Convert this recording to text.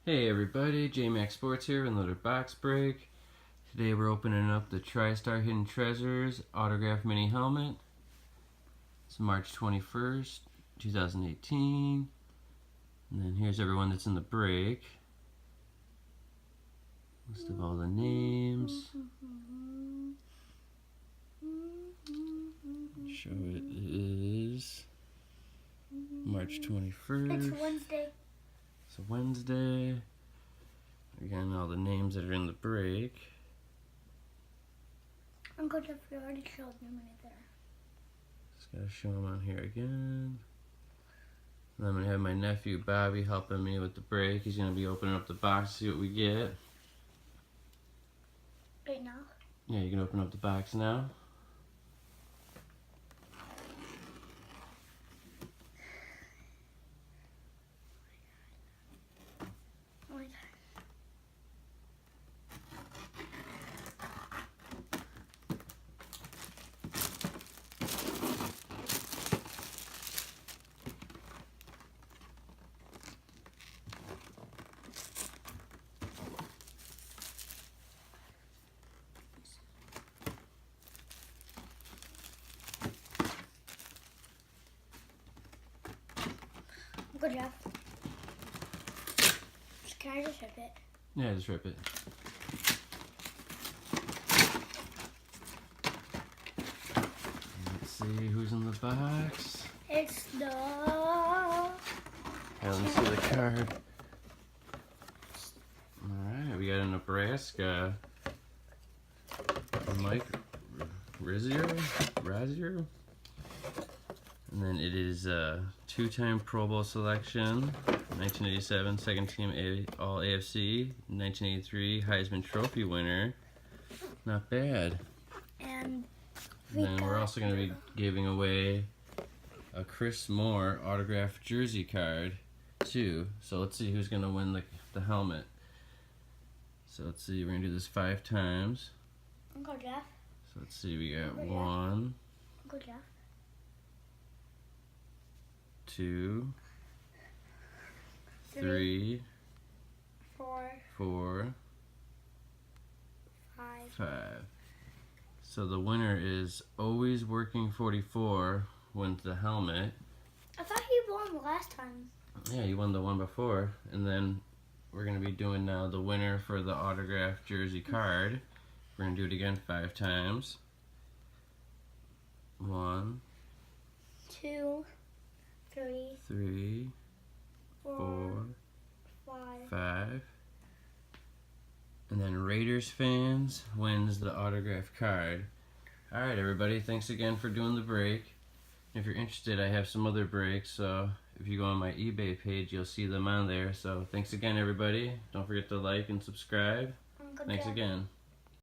Hey everybody, J-Max Sports here with another box break. Today we're opening up the Tristar Hidden Treasures autograph mini helmet. It's March 21st, 2018. And then here's everyone that's in the break. List of all the names. Show it is March 21st. It's Wednesday. It's a Wednesday. Again, all the names that are in the break. Uncle Jeffrey already showed them right there. Just gotta show them on here again. And I'm gonna have my nephew Bobby helping me with the break. He's gonna be opening up the box to see what we get. Right now? Yeah, you can open up the box now. Oh my God. Good job. Can I just rip it? Yeah, just rip it. Let's see who's in the box. It's the... Yeah, let me see the card. Alright, we got a Nebraska. Mike Razier. And then it is a two-time Pro Bowl selection, 1987 second team All AFC, 1983 Heisman Trophy winner. Not bad. And then we're also going to be giving away a Chris Moore autographed jersey card too. So let's see who's going to win the helmet. So let's see, we're going to do this 5 times. Uncle Jeff. So let's see, we got Uncle 1, Uncle Jeff. 2, 3, 4, 4, 5. So the winner is Always Working 44 wins the helmet. I thought he won last time. Yeah, you won the one before. And then we're going to be doing now the winner for the autographed jersey card. We're going to do it again 5 times. 1, 2, 3, 4, 5. And then Raiders fans wins the autographed card. Alright everybody, thanks again for doing the break. If you're interested, I have some other breaks, so if you go on my eBay page, you'll see them on there. So thanks again everybody. Don't forget to like and subscribe. Uncle Thanks Jeff. again.